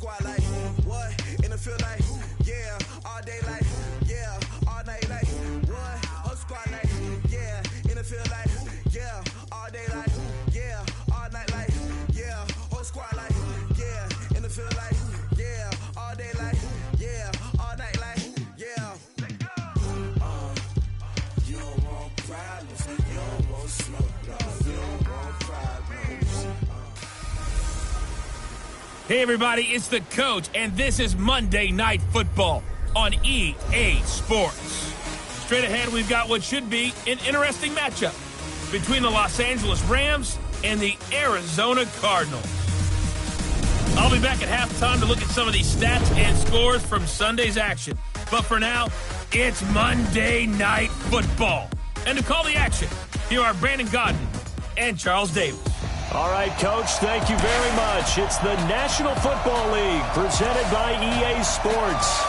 squad like, what? In the field like, yeah. All day like, yeah. All night like, what? Whole squad like, yeah. In the field like, yeah. All day like, yeah. All night like, yeah. Whole squad like, yeah. In the field like, yeah. All day like, yeah. All night like, yeah. You don't want problems. You don't want smoke. You don't want problems. Hey everybody, it's the Coach, and this is Monday Night Football on EA Sports. Straight ahead, we've got what should be an interesting matchup between the Los Angeles Rams and the Arizona Cardinals. I'll be back at halftime to look at some of these stats and scores from Sunday's action. But for now, it's Monday Night Football. And to call the action, here are Brandon Godden and Charles Davis. All right, Coach, thank you very much. It's the National Football League presented by EA Sports.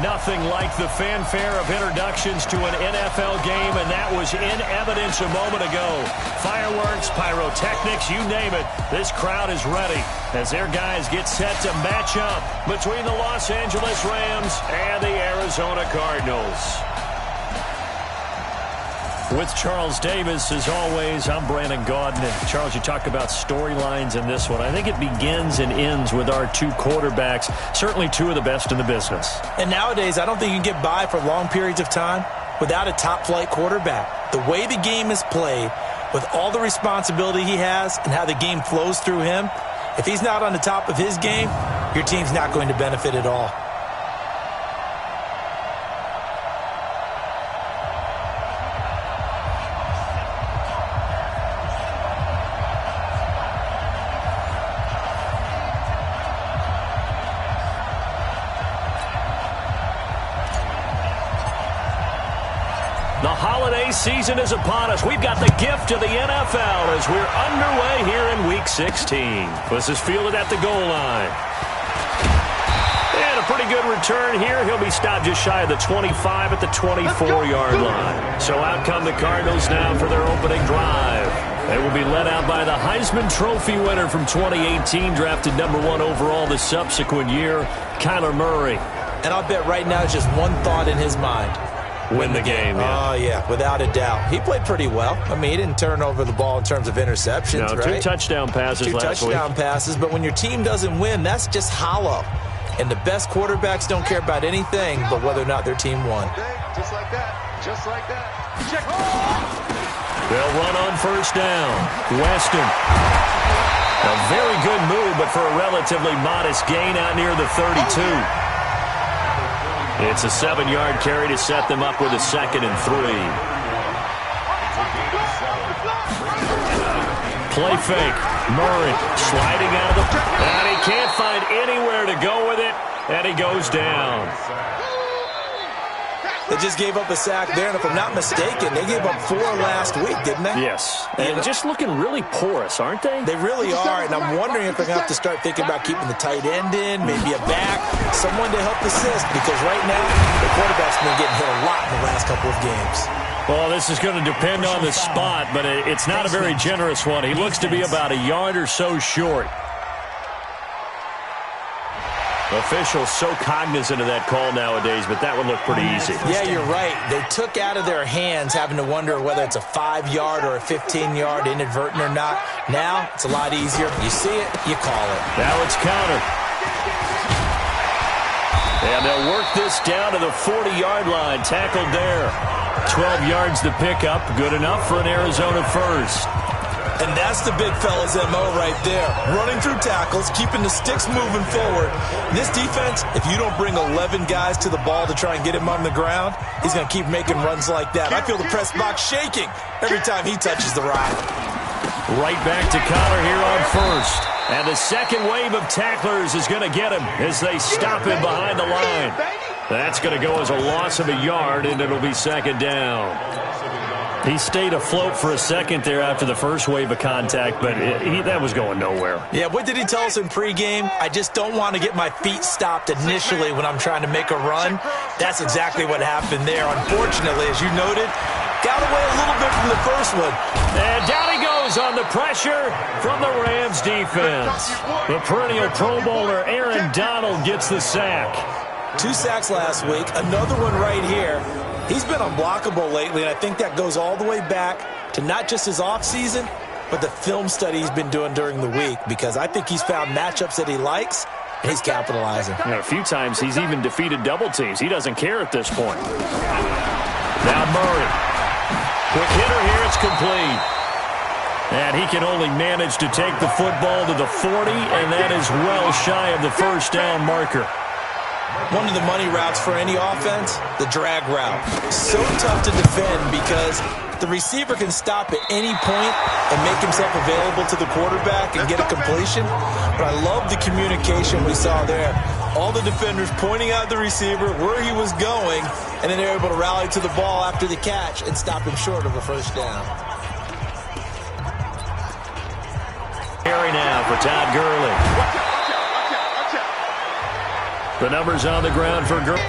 Nothing like the fanfare of introductions to an NFL game, and that was in evidence a moment ago. Fireworks, pyrotechnics, you name it. This crowd is ready as their guys get set to match up between the Los Angeles Rams and the Arizona Cardinals. With Charles Davis, as always, I'm Brandon Gaudin. And Charles, you talk about storylines in this one. I think it begins and ends with our two quarterbacks, certainly two of the best in the business. And nowadays, I don't think you can get by for long periods of time without a top-flight quarterback. The way the game is played, with all the responsibility he has and how the game flows through him, if he's not on the top of his game, your team's not going to benefit at all. The holiday season is upon us. We've got the gift of the NFL as we're underway here in Week 16. This is fielded at the goal line. And a pretty good return here. He'll be stopped just shy of the 25 at the 24-yard line. So out come the Cardinals now for their opening drive. They will be led out by the Heisman Trophy winner from 2018, drafted number 1 overall the subsequent year, Kyler Murray. And I'll bet right now it's just one thought in his mind. Win the game, yeah. Oh, yeah, without a doubt. He played pretty well. I mean, he didn't turn over the ball in terms of interceptions, right? 2 touchdown passes last week. 2 touchdown passes, but when your team doesn't win, that's just hollow. And the best quarterbacks don't care about anything but whether or not their team won. Just like that. Just like that. Check. They'll run on first down. Weston. A very good move, but for a relatively modest gain out near the 32. It's a 7-yard carry to set them up with a 2nd and 3. Play fake. Murray sliding out of the... And he can't find anywhere to go with it, and he goes down. They just gave up a sack there, and if I'm not mistaken, they gave up 4 last week, didn't they? Yes. And just looking really porous, aren't they? They really are, and I'm wondering if they're going to have to start thinking about keeping the tight end in, maybe a back, someone to help assist, because right now, the quarterback's been getting hit a lot in the last couple of games. Well, this is going to depend on the spot, but it's not a very generous one. He looks to be about a yard or so short. Officials so cognizant of that call nowadays, but that would look pretty easy. Yeah, you're right. They took out of their hands having to wonder whether it's a 5-yard or a 15-yard inadvertent or not. Now, it's a lot easier. You see it, you call it. Now it's countered. And they'll work this down to the 40-yard line. Tackled there. 12 yards to pick up. Good enough for an Arizona first. And that's the big fella's MO right there. Running through tackles, keeping the sticks moving forward. In this defense, if you don't bring 11 guys to the ball to try and get him on the ground, he's going to keep making runs like that. I feel the press box shaking every time he touches the rock. Right back to Connor here on first. And the second wave of tacklers is going to get him as they stop him behind the line. That's going to go as a loss of a yard, and it'll be 2nd down. He stayed afloat for a second there after the first wave of contact, but that was going nowhere. Yeah, what did he tell us in pregame? I just don't want to get my feet stopped initially when I'm trying to make a run. That's exactly what happened there. Unfortunately, as you noted, Got away a little bit from the first one. And down he goes on the pressure from the Rams defense. The perennial Pro Bowler Aaron Donald gets the sack. 2 sacks last week, another one right here. He's been unblockable lately, and I think that goes all the way back to not just his offseason, but the film study he's been doing during the week, because I think he's found matchups that he likes, and he's capitalizing. A few times he's even defeated double teams. He doesn't care at this point. Now Murray. Quick hitter here, it's complete. And he can only manage to take the football to the 40, and that is well shy of the first down marker. One of the money routes for any offense, the drag route. So tough to defend because the receiver can stop at any point and make himself available to the quarterback and get a completion. But I love the communication we saw there. All the defenders pointing out the receiver, where he was going, and then they're able to rally to the ball after the catch and stop him short of a first down. Carry now for Todd Gurley. The numbers on the ground for Gurley.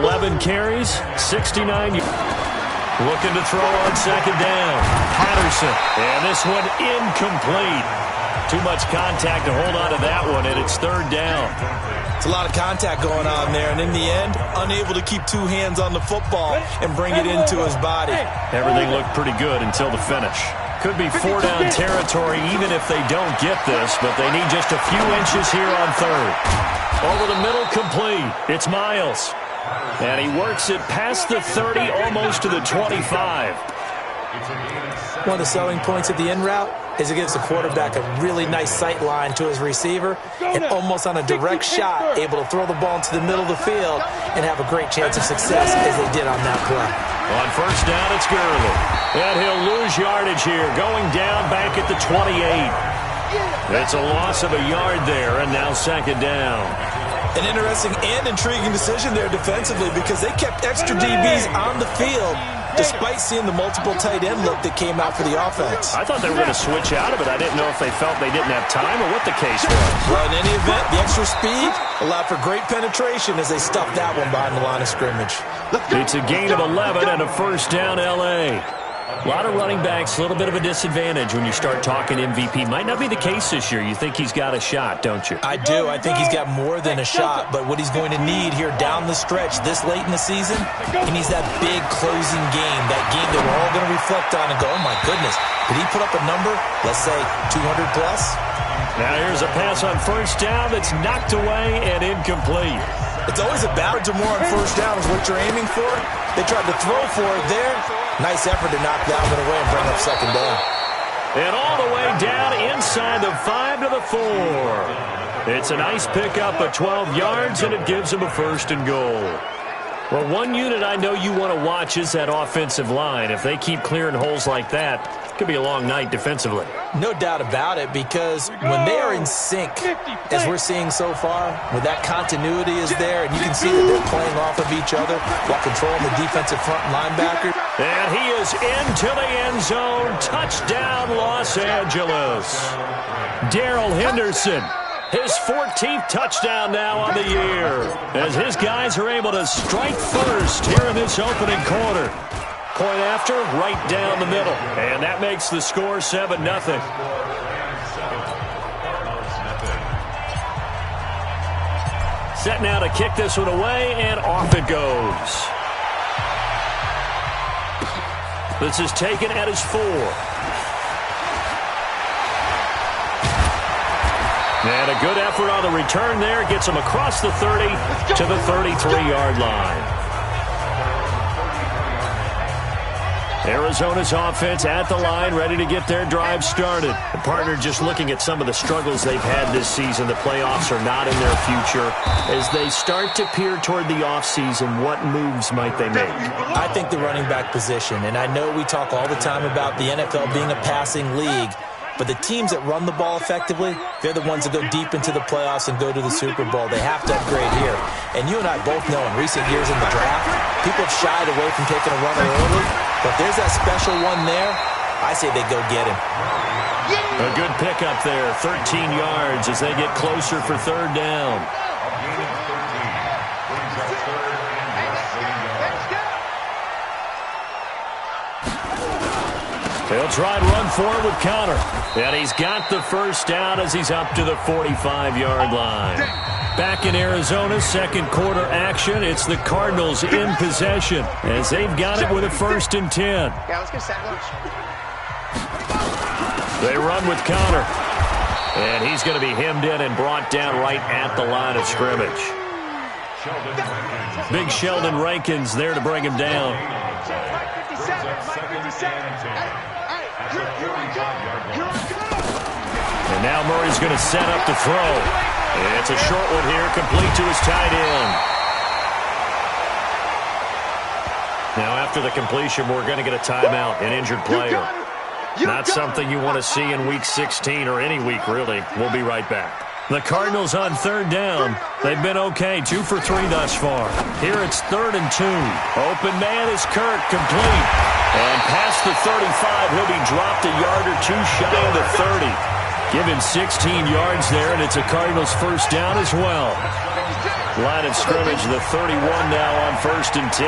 11 carries, 69. Looking to throw on second down. Patterson. And this one incomplete. Too much contact to hold on to that one, and it's third down. It's a lot of contact going on there, and in the end, unable to keep 2 hands on the football and bring it into his body. Everything looked pretty good until the finish. Could be 4-down territory even if they don't get this, but they need just a few inches here on third. Over the middle, complete. It's Miles. And he works it past the 30, almost to the 25. One of the selling points of the in route is it gives the quarterback a really nice sight line to his receiver and almost on a direct shot, able to throw the ball into the middle of the field and have a great chance of success as they did on that play. On first down, it's Gurley. And he'll lose yardage here, going down back at the 28. It's a loss of a yard there, and now second down. An interesting and intriguing decision there defensively because they kept extra DBs on the field despite seeing the multiple tight end look that came out for the offense. I thought they were going to switch out of it. I didn't know if they felt they didn't have time or what the case was. Well, in any event, the extra speed allowed for great penetration as they stuffed that one behind the line of scrimmage. It's a gain of 11 and a first down L.A. A lot of running backs, a little bit of a disadvantage when you start talking MVP. Might not be the case this year. You think he's got a shot, don't you? I do. I think he's got more than a shot. But what he's going to need here down the stretch this late in the season, he needs that big closing game, that game that we're all going to reflect on and go, oh, my goodness, did he put up a number, let's say 200 plus? Now here's a pass on first down that's knocked away and incomplete. It's always a battle to more on first down is what you're aiming for. They tried to throw for it there. Nice effort to knock that one away and bring up second down. And all the way down inside the 5 to the 4. It's a nice pickup of 12 yards, and it gives them a first and goal. Well, one unit I know you want to watch is that offensive line. If they keep clearing holes like that, it could be a long night defensively. No doubt about it, because when they are in sync, as we're seeing so far, when that continuity is there, and you can see that they're playing off of each other while controlling the defensive front linebacker. And he is into the end zone. Touchdown, Los Angeles. Darrell Henderson. His 14th touchdown now on the year, as his guys are able to strike first here in this opening quarter. Point after, right down the middle. And that makes the score 7-0. Set now to kick this one away, and off it goes. This is taken at his 4. And a good effort on the return there. Gets him across the 30 to the 33-yard line. Arizona's offense at the line, ready to get their drive started. The partner just looking at some of the struggles they've had this season. The playoffs are not in their future. As they start to peer toward the offseason, what moves might they make? I think the running back position, and I know we talk all the time about the NFL being a passing league, but the teams that run the ball effectively, they're the ones that go deep into the playoffs and go to the Super Bowl. They have to upgrade here. And you and I both know in recent years in the draft, people have shied away from taking a runner early. But if there's that special one there, I say they go get him. A good pickup there, 13 yards as they get closer for third down. He'll try and run for it with counter. And he's got the first down as he's up to the 45-yard line. Back in Arizona, second quarter action. It's the Cardinals in possession as they've got it with a 1st and 10. Yeah, let's get a second. They run with counter. And he's going to be hemmed in and brought down right at the line of scrimmage. Big Sheldon Rankins there to bring him down. And now Murray's going to set up the throw. It's a short one here, complete to his tight end. Now after the completion, we're going to get a timeout, an injured player. Not something you want to see in Week 16 or any week, really. We'll be right back. The Cardinals on 3rd down. They've been okay, 2 for 3 thus far. Here it's 3rd and 2. Open man is Kirk, complete. And past the 35, he'll be dropped a yard or two shy of the 30. Give him 16 yards there, and it's a Cardinals first down as well. Line of scrimmage, the 31 now on 1st and 10.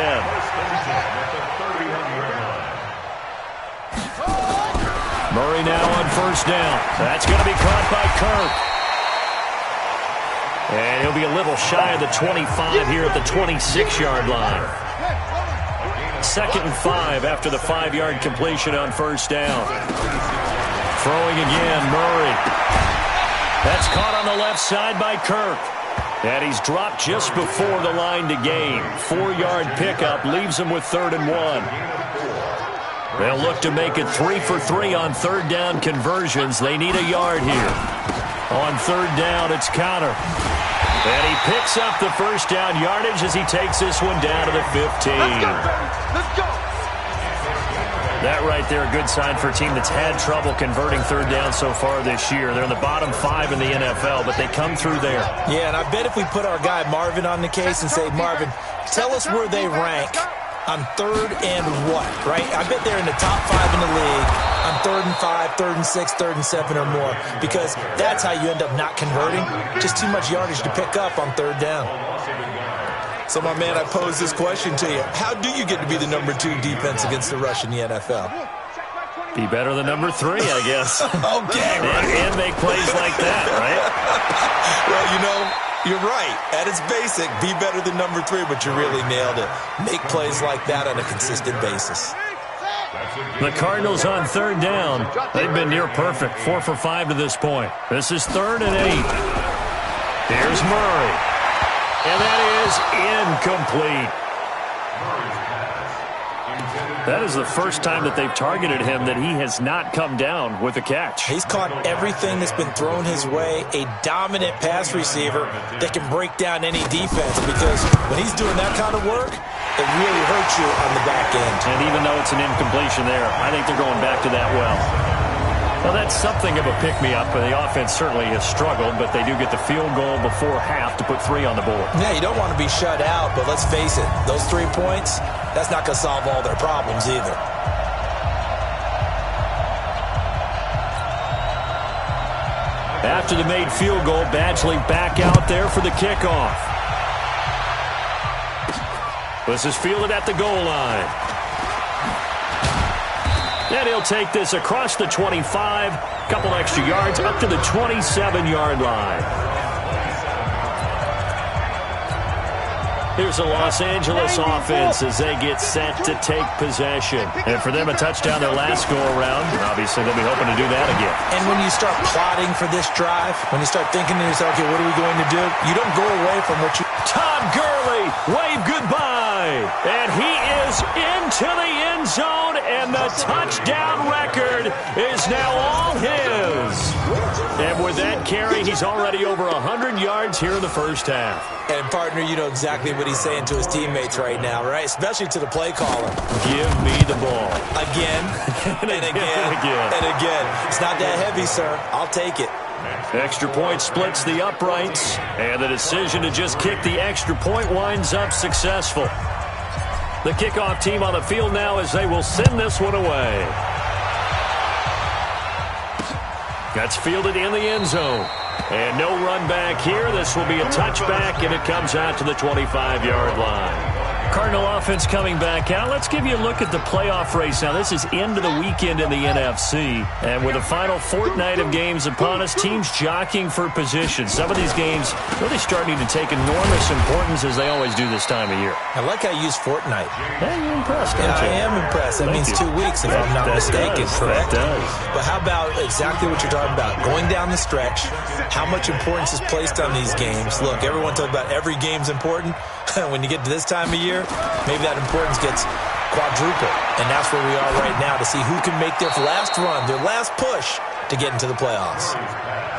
Murray now on 1st down. That's going to be caught by Kirk. And he'll be a little shy of the 25 here at the 26-yard line. 2nd and 5 after the 5-yard completion on 1st down. Throwing again, Murray. That's caught on the left side by Kirk. And he's dropped just before the line to gain. 4-yard pickup leaves him with 3rd and 1. They'll look to make it 3 for 3 on 3rd down conversions. They need a yard here. On 3rd down, it's counter. And he picks up the first down yardage as he takes this one down to the 15. Let's go. That right there, a good sign for a team that's had trouble converting 3rd down so far this year. They're in the bottom 5 in the NFL, but they come through there. Yeah, and I bet if we put our guy Marvin on the case and say, Marvin, tell us where they rank on 3rd and what, right? I bet they're in the top 5 in the league on 3rd and 5, 3rd and 6, 3rd and 7 or more, because that's how you end up not converting. Just too much yardage to pick up on 3rd down. So, my man, I pose this question to you. How do you get to be the number 2 defense against the rush in the NFL? Be better than number 3, I guess. Okay, right. And make plays like that, right? Well, you know, you're right. At its basic, be better than number 3, but you really nailed it. Make plays like that on a consistent basis. The Cardinals on 3rd down. They've been near perfect, 4 for 5 to this point. This is 3rd and 8. Here's Murray. And that is incomplete. That is the first time that they've targeted him that he has not come down with a catch. He's caught everything that's been thrown his way. A dominant pass receiver that can break down any defense, because when he's doing that kind of work, it really hurts you on the back end. And even though it's an incompletion there, I think they're going back to that well. Well, that's something of a pick-me-up. The offense certainly has struggled, but they do get the field goal before half to put 3 on the board. Yeah, you don't want to be shut out, but let's face it, those 3 points, that's not going to solve all their problems either. After the made field goal, Badgley back out there for the kickoff. This is fielded at the goal line. And he'll take this across the 25, couple extra yards, up to the 27-yard line. Here's the Los Angeles offense as they get set to take possession. And for them, a touchdown their last go-around. Obviously, they'll be hoping to do that again. And when you start plotting for this drive, when you start thinking to yourself, okay, what are we going to do? You don't go away from what you... Todd Gurley, wave goodbye. And he is into the end zone, and the touchdown record is now all his. And with that carry, he's already over 100 yards here in the first half. And, partner, you know exactly what he's saying to his teammates right now, right? Especially to the play caller. Give me the ball. Again, and again, and again. It's not that heavy, sir. I'll take it. Extra point splits the uprights, and the decision to just kick the extra point winds up successful. The kickoff team on the field now as they will send this one away. That's fielded in the end zone. And no run back here. This will be a touchback, and it comes out to the 25-yard line. Cardinal offense coming back out. Let's give you a look at the playoff race now. This is end of the weekend in the NFC. And with the final fortnight of games upon us, teams jockeying for position. Some of these games really starting to take enormous importance as they always do this time of year. I like how you use fortnight. Hey, you're impressed, Yeah, aren't you? I am impressed. That means 2 weeks if I'm not mistaken, correct? That does. But how about exactly what you're talking about? Going down the stretch, how much importance is placed on these games. Look, everyone talks about every game's important. When you get to this time of year, maybe that importance gets quadruple. And that's where we are right now to see who can make their last run, their last push to get into the playoffs.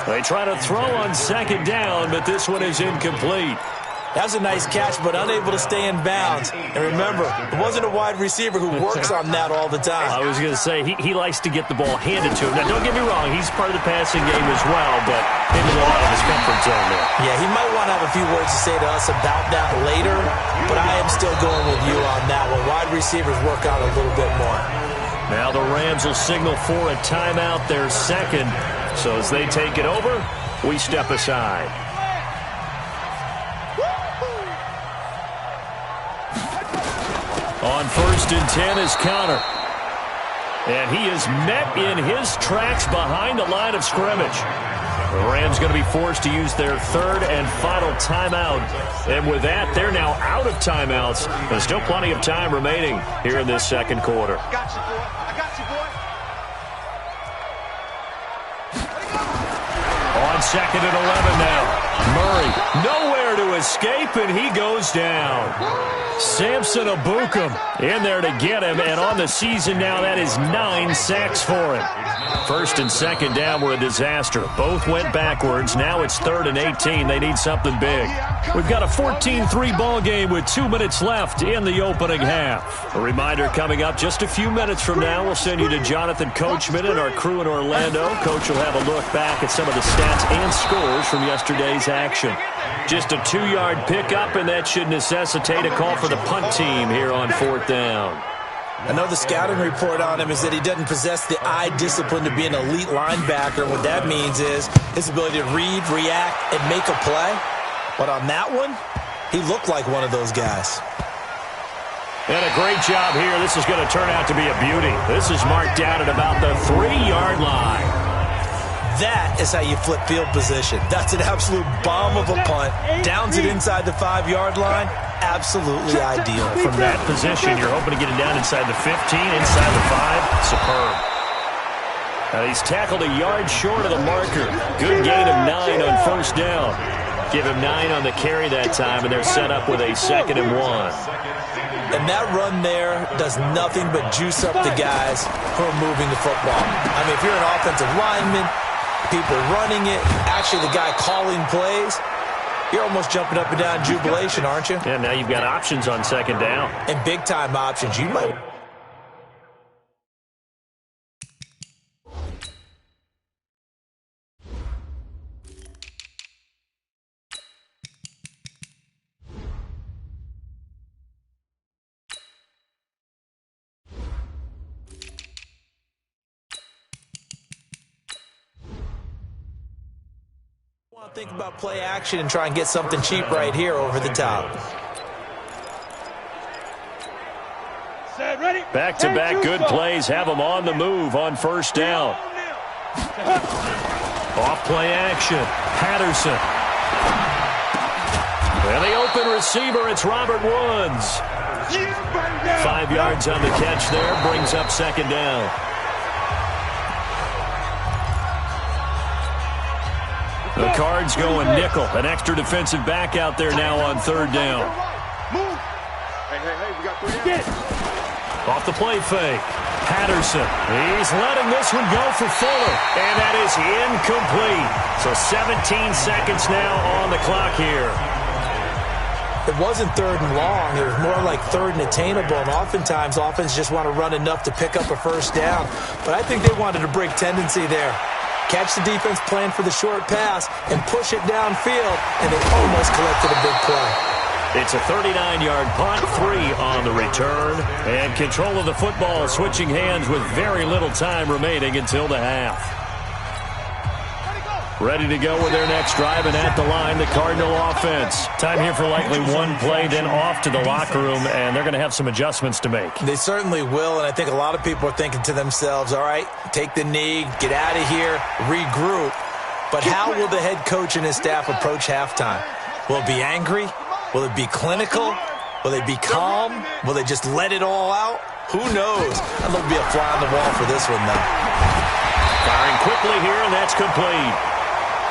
They try to throw on second down, but this one is incomplete. That was a nice catch, but unable to stay in bounds. And remember, it wasn't a wide receiver who works on that all the time. I was going to say, he likes to get the ball handed to him. Now, don't get me wrong, he's part of the passing game as well, but maybe a little out of his comfort zone there. Yeah, he might want to have a few words to say to us about that later, but I am still going with you on that one. Wide receivers work out a little bit more. Now the Rams will signal for a timeout, their second. So as they take it over, we step aside. On 1st and 10 is Connor. And he is met in his tracks behind the line of scrimmage. The Rams going to be forced to use their third and final timeout. And with that, they're now out of timeouts. There's still plenty of time remaining here in this second quarter. I got you, boy. I got you, boy. On 2nd and 11 now. Murray nowhere to escape, and he goes down. Samson Abukum in there to get him, and on the season now, that is 9 sacks for him. 1st and 2nd down were a disaster. Both went backwards. Now it's 3rd and 18. They need something big. We've got a 14-3 ball game with 2 minutes left in the opening half. A reminder coming up just a few minutes from now. We'll send you to Jonathan Coachman and our crew in Orlando. Coach will have a look back at some of the stats and scores from yesterday's action. Just a 2-yard pickup, and that should necessitate a call for the punt team here on 4th down. I know the scouting report on him is that he doesn't possess the eye discipline to be an elite linebacker. What that means is his ability to read, react, and make a play. But on that one, he looked like one of those guys. And a great job here. This is going to turn out to be a beauty. This is marked down at about the 3-yard line. That is how you flip field position. That's an absolute bomb of a punt. Downs it inside the 5-yard line. Absolutely ideal. From that position, you're hoping to get it down inside the 15, inside the 5. Superb. He's tackled a yard short of the marker. Good gain of 9 on 1st down. Give him 9 on the carry that time, and they're set up with a 2nd and 1. And that run there does nothing but juice up the guys who are moving the football. I mean, if you're an offensive lineman, people running it, actually the guy calling plays, you're almost jumping up and down in jubilation, aren't you? Yeah, now you've got options on 2nd down. And big-time options. You might... think about play action and try and get something cheap right here over the top. Back-to-back good plays have them on the move on 1st down. Off play action. Patterson. And the open receiver, it's Robert Woods. 5 yards on the catch there, brings up 2nd down. The Cards going nickel. An extra defensive back out there now on 3rd down. Hey, we got 3 Off the play fake. Patterson. He's letting this one go for Fuller. And that is incomplete. So 17 seconds now on the clock here. It wasn't 3rd and long. It was more like 3rd and attainable. And oftentimes, offense just want to run enough to pick up a 1st down. But I think they wanted a break tendency there. Catch the defense plan for the short pass and push it downfield, and they almost collected a big play. It's a 39-yard punt, 3 on the return, and control of the football switching hands with very little time remaining until the half. Ready to go with their next drive, and at the line, the Cardinal offense. Time here for likely one play, then off to the locker room, and they're going to have some adjustments to make. They certainly will, and I think a lot of people are thinking to themselves, all right, take the knee, get out of here, regroup. But how will the head coach and his staff approach halftime? Will it be angry? Will it be clinical? Will they be calm? Will they just let it all out? Who knows? I'd love to be a fly on the wall for this one, though. Firing quickly here, and that's complete.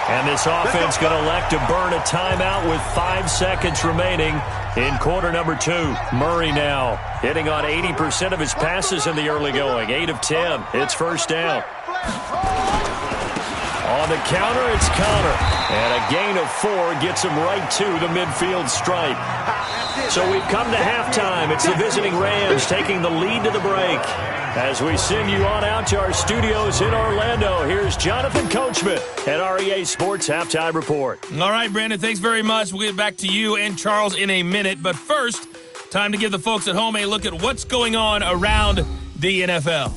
And this offense going to elect to burn a timeout with 5 seconds remaining in quarter number 2. Murray now hitting on 80% of his passes in the early going. 8 of 10. It's first down. On the counter, it's Connor. And a gain of 4 gets him right to the midfield stripe. So we've come to halftime. It's the visiting Rams taking the lead to the break. As we send you on out to our studios in Orlando, here's Jonathan Coachman at REA Sports Halftime Report. All right, Brandon, thanks very much. We'll get back to you and Charles in a minute. But first, time to give the folks at home a look at what's going on around the NFL.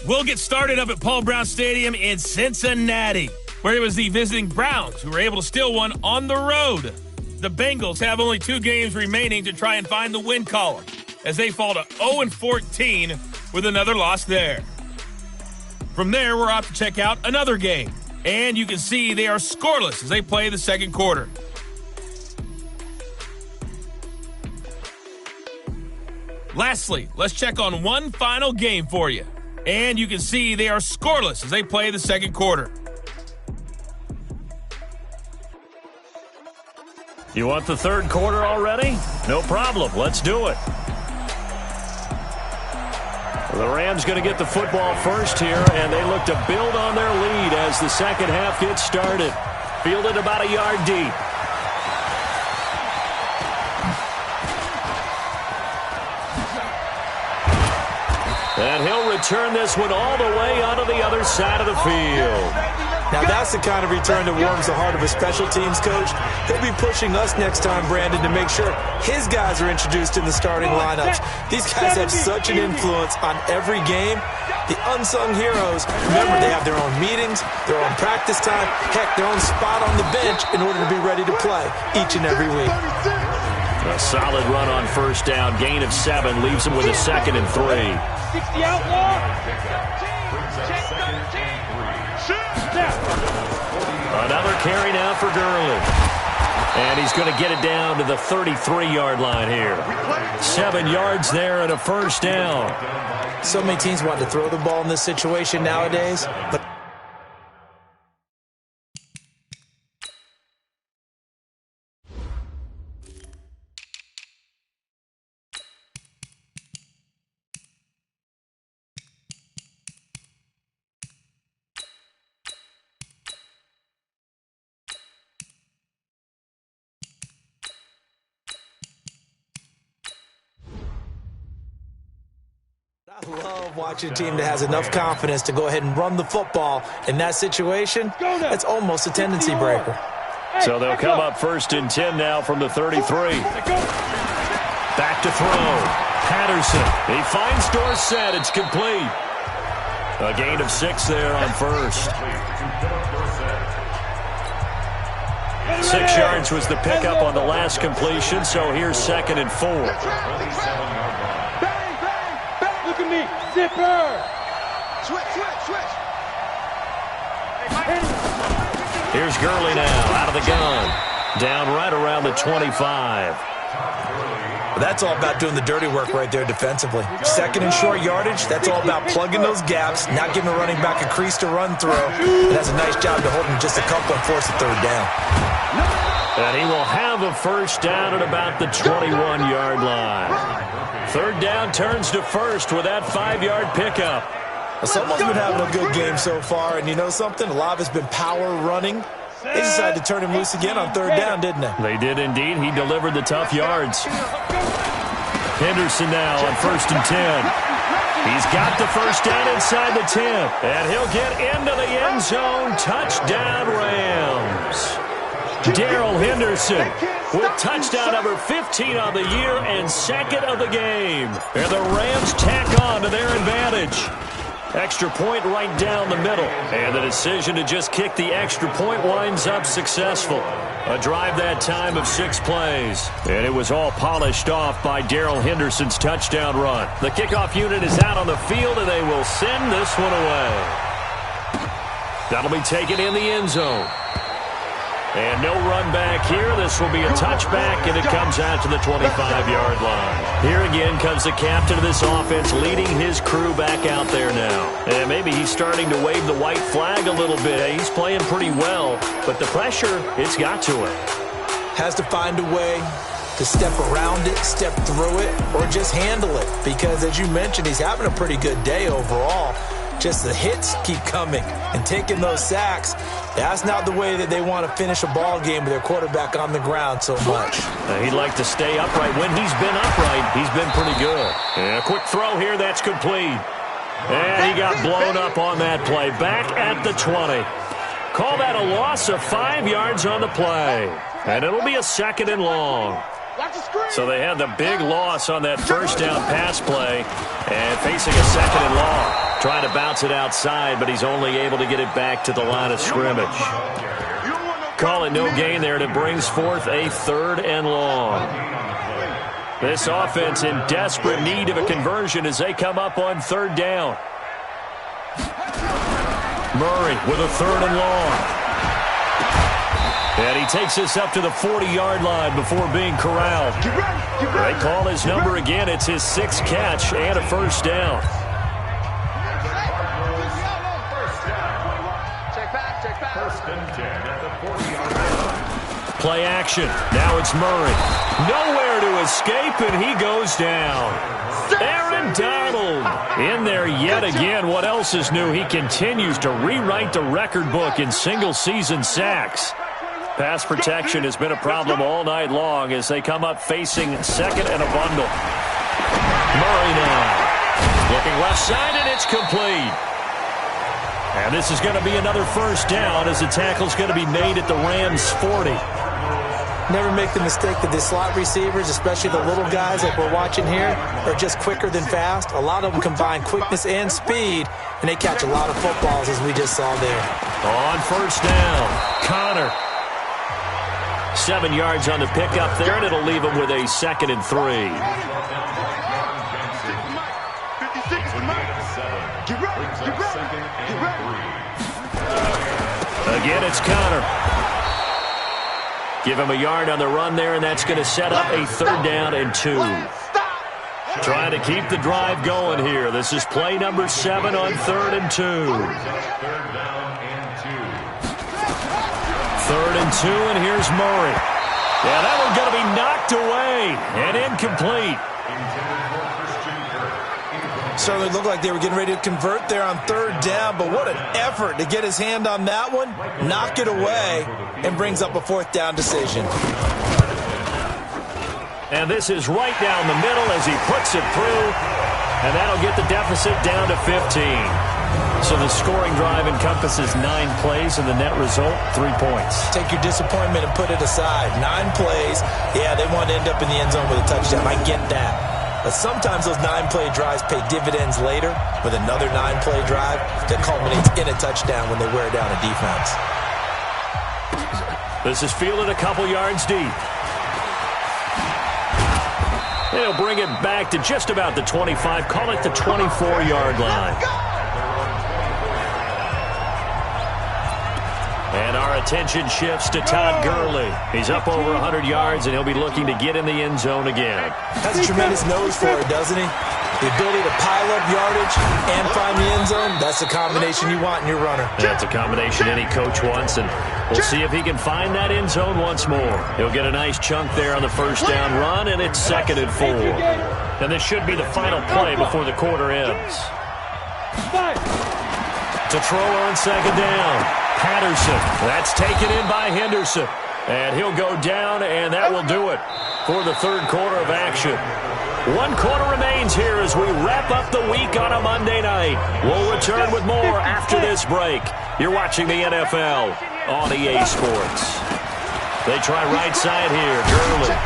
We'll get started up at Paul Brown Stadium in Cincinnati, where it was the visiting Browns who were able to steal one on the road. The Bengals have only 2 games remaining to try and find the win column as they fall to 0-14 with another loss there. From there, we're off to check out another game. And you can see they are scoreless as they play the second quarter. Lastly, let's check on one final game for you. And you can see they are scoreless as they play the second quarter. You want the third quarter already? No problem. Let's do it. The Rams going to get the football first here, and they look to build on their lead as the second half gets started. Fielded about a yard deep. And he'll return this one all the way onto the other side of the field. Now, that's the kind of return that warms the heart of a special teams coach. He'll be pushing us next time, Brandon, to make sure his guys are introduced in the starting lineups. These guys have such an influence on every game. The unsung heroes, remember, they have their own meetings, their own practice time, heck, their own spot on the bench in order to be ready to play each and every week. A solid run on first down. Gain of 7 leaves him with a 2nd and 3. 60 outlaw. Another carry now for Gurley. And he's going to get it down to the 33-yard line here. 7 yards there and a first down. So many teams want to throw the ball in this situation nowadays, but I love watching a team that has enough confidence to go ahead and run the football. In that situation, that's almost a tendency breaker. So they'll come up 1st and 10 now from the 33. Back to throw. Patterson. He finds Dorsett. It's complete. A gain of 6 there on first. 6 yards was the pickup on the last completion, so here's 2nd and 4. Look at me, zipper. Switch. Here's Gurley now, out of the gun. Down right around the 25. That's all about doing the dirty work right there defensively. 2nd and short yardage, that's all about plugging those gaps, not giving a running back a crease to run through. It has a nice job to hold him just a couple and force a 3rd down. And he will have a first down at about the 21-yard line. 3rd down turns to first with that 5-yard pickup. Someone's been having a good game so far, and you know something? A lot of it's been power running. They decided to turn him loose again on 3rd down, didn't they? They did indeed. He delivered the tough yards. Henderson now on 1st and 10. He's got the first down inside the 10. And he'll get into the end zone. Touchdown, Rams. Darrell Henderson with touchdown number 15 on the year and 2nd of the game. And the Rams tack on to their advantage. Extra point right down the middle. And the decision to just kick the extra point winds up successful. A drive that time of 6 plays. And it was all polished off by Darrell Henderson's touchdown run. The kickoff unit is out on the field, and they will send this one away. That'll be taken in the end zone. And no run back here. This will be a touchback, and it comes out to the 25-yard line. Here again comes the captain of this offense leading his crew back out there now. And maybe he's starting to wave the white flag a little bit. He's playing pretty well, but the pressure, it's got to him. Has to find a way to step around it, step through it, or just handle it. Because, as you mentioned, he's having a pretty good day overall. Just the hits keep coming and taking those sacks. That's not the way that they want to finish a ball game with their quarterback on the ground so much. He'd like to stay upright. When he's been upright, he's been pretty good. And a quick throw here, that's complete. And he got blown up on that play. Back at the 20. Call that a loss of 5 yards on the play. And it'll be a 2nd and long. So they had the big loss on that first down pass play and facing a 2nd and long. Trying to bounce it outside, but he's only able to get it back to the line of scrimmage. Call it no gain there, and it brings forth a 3rd and long. This offense in desperate need of a conversion as they come up on 3rd down. Murray with a 3rd and long. And he takes this up to the 40-yard line before being corralled. They call his number again. It's his 6th catch and a 1st down. Play action. Now it's Murray. Nowhere to escape, and he goes down. Aaron Donald in there yet again. What else is new? He continues to rewrite the record book in single-season sacks. Pass protection has been a problem all night long as they come up facing 2nd and a bundle. Murray now. Looking left side, and it's complete. And this is going to be another 1st down as the tackle's going to be made at the Rams' 40. Never make the mistake that the slot receivers, especially the little guys like we're watching here, are just quicker than fast. A lot of them combine quickness and speed, and they catch a lot of footballs as we just saw there. On 1st down, Connor. 7 yards on the pickup there, and it'll leave him with a 2nd and 3. Again, it's Connor. Give him a yard on the run there, and that's going to set up a 3rd down and 2. Trying to keep the drive going here. This is play number 7 on 3rd and 2. 3rd and 2, and here's Murray. Yeah, that one's going to be knocked away and incomplete. Certainly looked like they were getting ready to convert there on 3rd down, but what an effort to get his hand on that one, knock it away, and brings up a 4th down decision. And this is right down the middle as he puts it through, and that'll get the deficit down to 15. So the scoring drive encompasses 9 plays, and the net result, 3 points. Take your disappointment and put it aside. 9 plays, yeah, they want to end up in the end zone with a touchdown. I get that. But sometimes those 9-play drives pay dividends later with another 9-play drive that culminates in a touchdown when they wear down a defense. This is fielded a couple yards deep. They'll bring it back to just about the 25. Call it the 24-yard line. And our attention shifts to Todd Gurley. He's up over 100 yards, and he'll be looking to get in the end zone again. Has a tremendous nose for it, doesn't he? The ability to pile up yardage and find the end zone, that's the combination you want in your runner. That's a combination any coach wants, and we'll see if he can find that end zone once more. He'll get a nice chunk there on the 1st down run, and it's 2nd and 4. And this should be the final play before the quarter ends. To throw on 2nd down. Patterson. That's taken in by Henderson. And he'll go down, and that will do it for the 3rd quarter of action. 1 quarter remains here as we wrap up the week on a Monday night. We'll return with more after this break. You're watching the NFL on EA Sports. They try right side here. Gurley.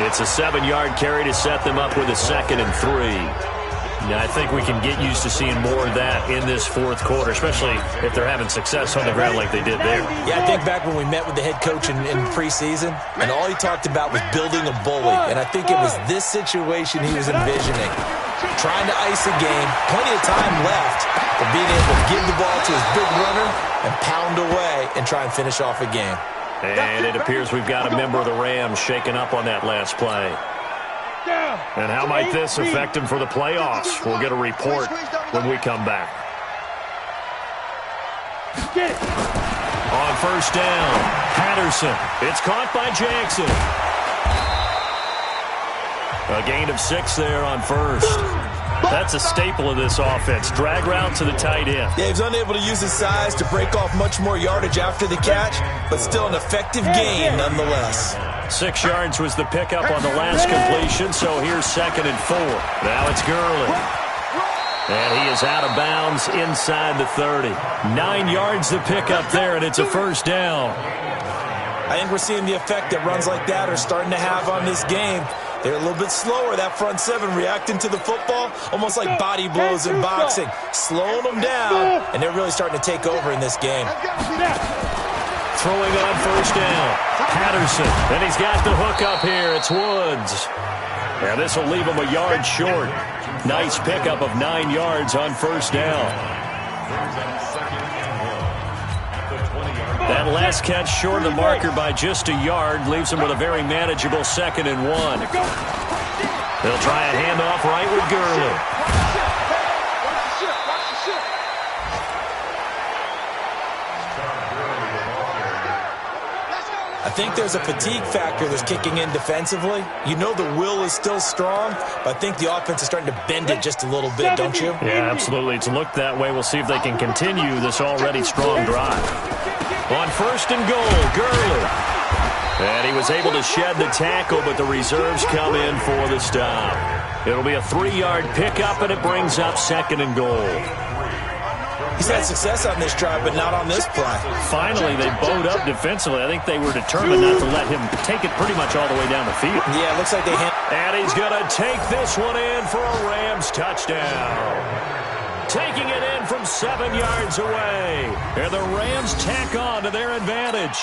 It's a 7-yard carry to set them up with a 2nd and 3. Yeah, I think we can get used to seeing more of that in this fourth quarter, especially if they're having success on the ground like they did there. Yeah, I think back when we met with the head coach in preseason, and all he talked about was building a bully. And I think it was this situation he was envisioning. Trying to ice a game, plenty of time left, but being able to give the ball to his big runner and pound away and try and finish off a game. And it appears we've got a member of the Rams shaken up on that last play. And how might this affect him for the playoffs? We'll get a report when we come back. On first down, Patterson. It's caught by Jackson. A gain of 6 there on first. That's a staple of this offense. Drag route to the tight end. Yeah, he was unable to use his size to break off much more yardage after the catch, but still an effective gain nonetheless. 6 yards was the pickup on the last completion, so here's 2nd and 4. Now it's Gurley. And he is out of bounds inside the 30. 9 yards the pickup there, and it's a first down. I think we're seeing the effect that runs like that are starting to have on this game. They're a little bit slower, that front seven, reacting to the football, almost like body blows in boxing, slowing them down, and they're really starting to take over in this game. Throwing on first down, Patterson, and he's got the hook up here. It's Woods. And this will leave him a yard short. Nice pickup of 9 yards on first down. That last catch short of the marker by just a yard leaves him with a very manageable 2nd and 1. They'll try a handoff right with Gurley. I think there's a fatigue factor that's kicking in defensively. You know the will is still strong, but I think the offense is starting to bend it just a little bit, don't you? Yeah, absolutely. It's looked that way. We'll see if they can continue this already strong drive. On first and goal, Gurley. And he was able to shed the tackle, but the reserves come in for the stop. It'll be a 3-yard pickup, and it brings up 2nd and goal. He's had success on this drive, but not on this play. Finally, they bowed up defensively. I think they were determined not to let him take it pretty much all the way down the field. Yeah, it looks like they hit. And he's going to take this one in for a Rams touchdown. Taking it in from 7 yards away. And the Rams tack on to their advantage.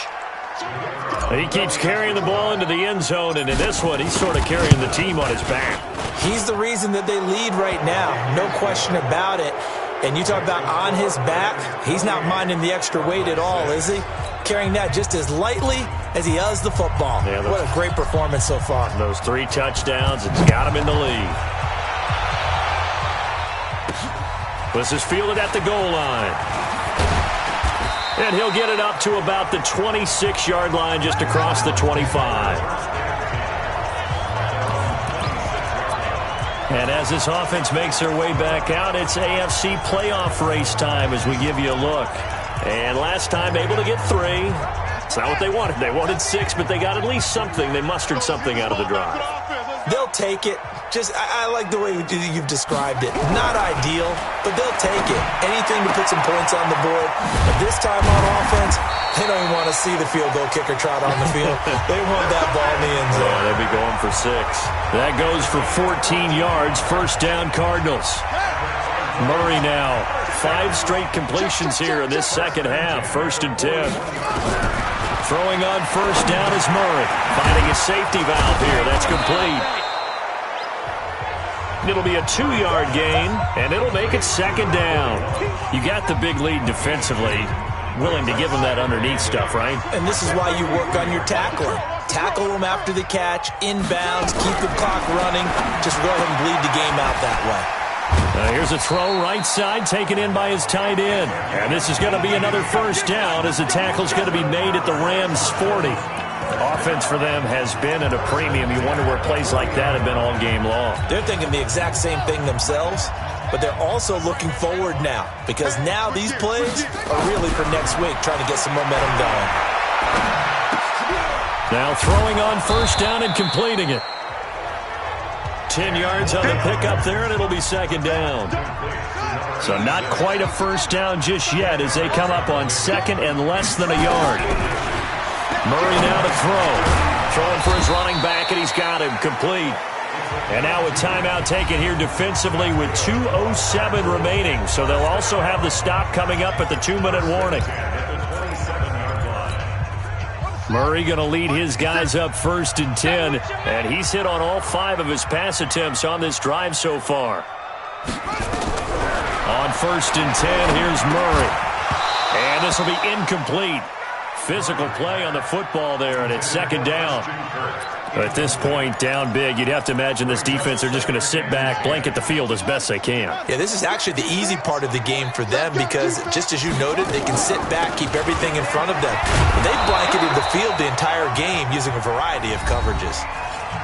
He keeps carrying the ball into the end zone, and in this one, he's sort of carrying the team on his back. He's the reason that they lead right now. No question about it. And you talk about on his back, he's not minding the extra weight at all, is he? Carrying that just as lightly as he does the football. Yeah, what a great performance so far. Those 3 touchdowns, it's got him in the lead. This is fielded at the goal line. And he'll get it up to about the 26-yard line, just across the 25. And as this offense makes their way back out, it's AFC playoff race time as we give you a look. And last time, able to get 3. It's not what they wanted. They wanted 6, but they got at least something. They mustered something out of the drive. They'll take it. I like the way you've described it. Not ideal, but they'll take it. Anything to put some points on the board. But this time on offense, they don't even want to see the field goal kicker trot on the field. They want that ball in the end zone. Yeah, they'll be going for 6. That goes for 14 yards. First down, Cardinals. Murray now. 5 straight completions here in this second half. 1st and 10. Throwing on first down is Murray. Finding a safety valve here. That's complete. It'll be a 2-yard gain, and it'll make it 2nd down. You got the big lead defensively. Willing to give them that underneath stuff, right? And this is why you work on your tackling. Tackle them after the catch, inbounds, keep the clock running. Just go ahead and bleed the game out that way. Here's a throw right side, taken in by his tight end. And this is going to be another first down as the tackle's going to be made at the Rams' 40. Offense for them has been at a premium. You wonder where plays like that have been all game long. They're thinking the exact same thing themselves, but they're also looking forward now because now these plays are really for next week, trying to get some momentum going. Now throwing on first down and completing it. 10 yards on the pickup there, and it'll be 2nd down. So not quite a first down just yet as they come up on 2nd and less than a yard. Murray now to throw. Throwing for his running back, and he's got him complete. And now a timeout taken here defensively with 2:07 remaining. So they'll also have the stop coming up at the 2-minute warning. Murray going to lead his guys up 1st and 10. And he's hit on all 5 of his pass attempts on this drive so far. On 1st and 10, here's Murray. And this will be incomplete. Physical play on the football there, and it's 2nd down. At this point, down big, you'd have to imagine this defense are just going to sit back, blanket the field as best they can. Yeah, this is actually the easy part of the game for them because, just as you noted, they can sit back, keep everything in front of them. They've blanketed the field the entire game using a variety of coverages.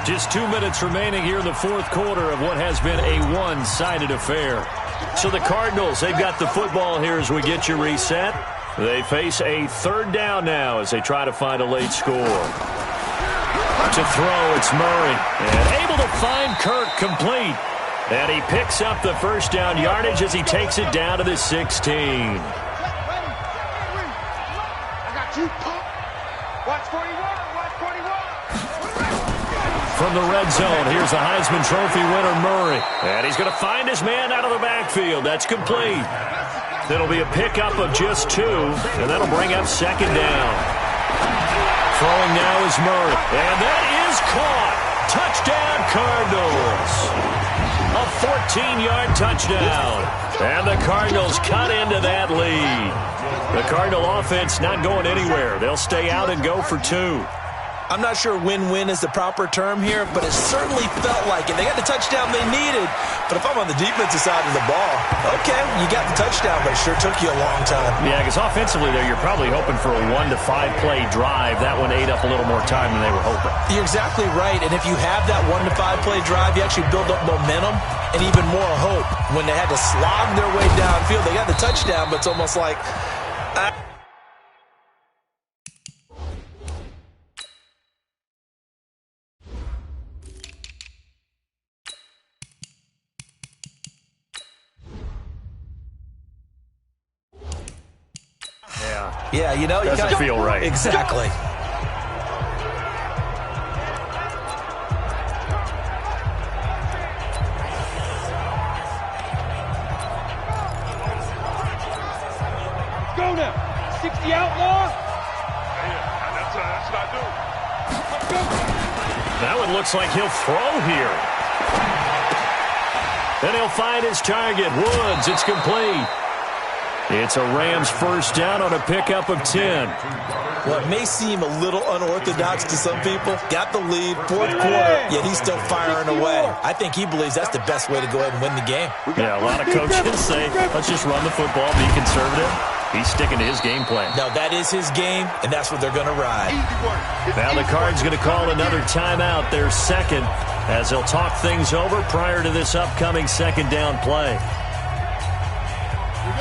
Just 2 minutes remaining here in the 4th quarter of what has been a one-sided affair. So the Cardinals, they've got the football here as we get you reset. They face a 3rd down now as they try to find a late score. To throw, it's Murray. And able to find Kirk complete. And he picks up the 1st down yardage as he takes it down to the 16. I got you. Watch 41. Watch 41. From the red zone, here's the Heisman Trophy winner, Murray. And he's going to find his man out of the backfield. That's complete. That'll be a pickup of just 2, and that'll bring up 2nd down. Throwing now is Murray, and that is caught. Touchdown, Cardinals. A 14-yard touchdown, and the Cardinals cut into that lead. The Cardinal offense not going anywhere. They'll stay out and go for 2. I'm not sure win-win is the proper term here, but it certainly felt like it. They got the touchdown they needed, but if I'm on the defensive side of the ball, okay, you got the touchdown, but it sure took you a long time. Yeah, because offensively there, you're probably hoping for a 1 to 5 play drive. That one ate up a little more time than they were hoping. You're exactly right, and if you have that 1 to 5 play drive, you actually build up momentum and even more hope. When they had to slog their way downfield, they got the touchdown, but it's almost like... Yeah, you know, doesn't feel right. Exactly. Go now. 60 outlaw. That's what I do. That one looks like he'll throw here. Then he'll find his target. Woods, it's complete. It's a Rams 1st down on a pickup of 10. Well, it may seem a little unorthodox to some people. Got the lead, 4th quarter, yet he's still firing away. I think he believes that's the best way to go ahead and win the game. Yeah, a lot of coaches say, let's just run the football, be conservative. He's sticking to his game plan. No, that is his game, and that's what they're going to ride. Now the Cards going to call another timeout, their 2nd, as they'll talk things over prior to this upcoming 2nd down play.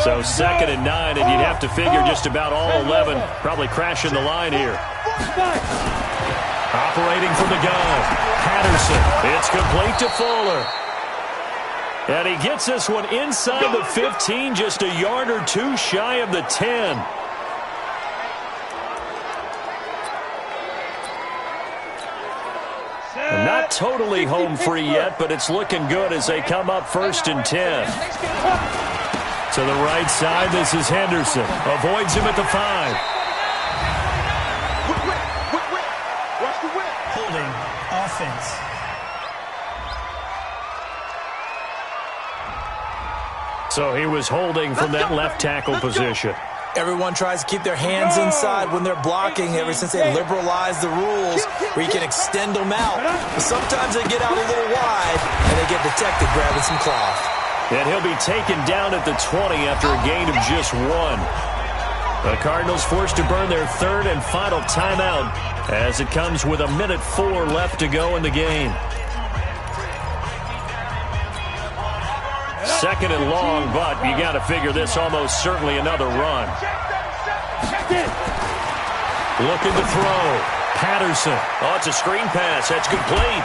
So 2nd and 9, and you'd have to figure just about all 11 probably crashing the line here. Operating from the gun, Patterson. It's complete to Fuller. And he gets this one inside the 15, just a yard or 2 shy of the 10. Not totally home free yet, but it's looking good as they come up 1st and 10. To the right side, this is Henderson. Avoids him at the 5. Holding offense. So he was holding from that left tackle position. Everyone tries to keep their hands inside when they're blocking ever since they liberalized the rules where you can extend them out. But sometimes they get out a little wide and they get detected grabbing some cloth. And he'll be taken down at the 20 after a gain of just 1. The Cardinals forced to burn their 3rd and final timeout as it comes with 1:04 left to go in the game. 2nd and long, but you got to figure this almost certainly another run. Looking to throw. Patterson. Oh, it's a screen pass. That's complete.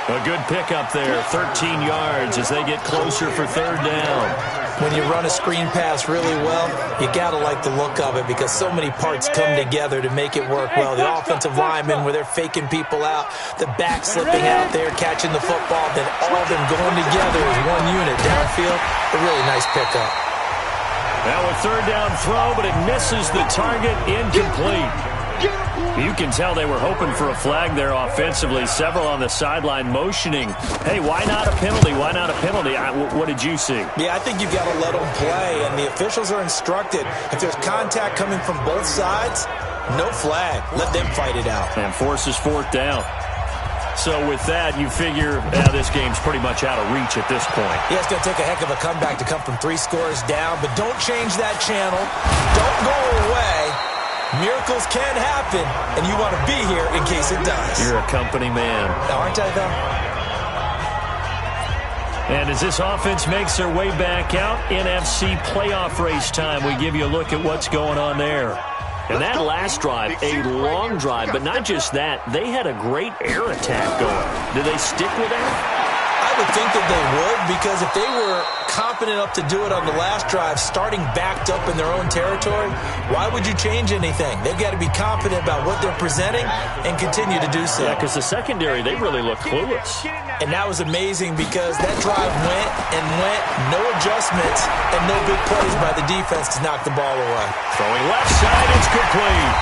A good pickup there, 13 yards as they get closer for 3rd down. When you run a screen pass really well, you got to like the look of it because so many parts come together to make it work well. The offensive linemen, where they're faking people out, the back slipping out there, catching the football, then all of them going together as one unit downfield. A really nice pickup. Now a third down throw, but it misses the target, incomplete. You can tell they were hoping for a flag there offensively. Several on the sideline motioning, hey, why not a penalty? Why not a penalty? What did you see? Yeah, I think you've got to let them play, and the officials are instructed. If there's contact coming from both sides, no flag. Let them fight it out. And forces fourth down. So with that, you figure this game's pretty much out of reach at this point. Yeah, it's going to take a heck of a comeback to come from 3 scores down, but don't change that channel. Don't go away. Miracles can happen, and you want to be here in case it does. You're a company man. Aren't I, though? And as this offense makes their way back out, NFC playoff race time, we give you a look at what's going on there. And that last drive, a long drive, but not just that. They had a great air attack going. Did they stick with that? I would think that they would, because if they were confident enough to do it on the last drive, starting backed up in their own territory, why would you change anything? They've got to be confident about what they're presenting and continue to do so. Yeah, because the secondary, they really looked clueless. And that was amazing because that drive went and went, no adjustments, and no big plays by the defense to knock the ball away. Throwing left side, it's complete.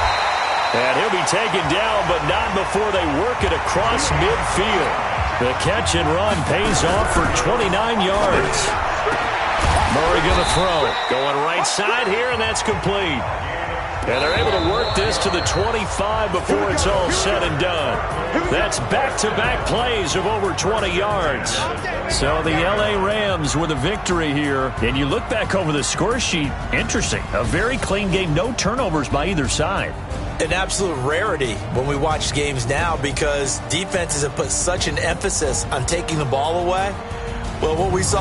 And he'll be taken down, but not before they work it across midfield. The catch and run pays off for 29 yards. Murray going to throw. Going right side here, and that's complete. And they're able to work this to the 25 before it's all said and done. That's back-to-back plays of over 20 yards. So the L.A. Rams with a victory here. And you look back over the score sheet, interesting. A very clean game, no turnovers by either side. An absolute rarity when we watch games now because defenses have put such an emphasis on taking the ball away. Well, what we saw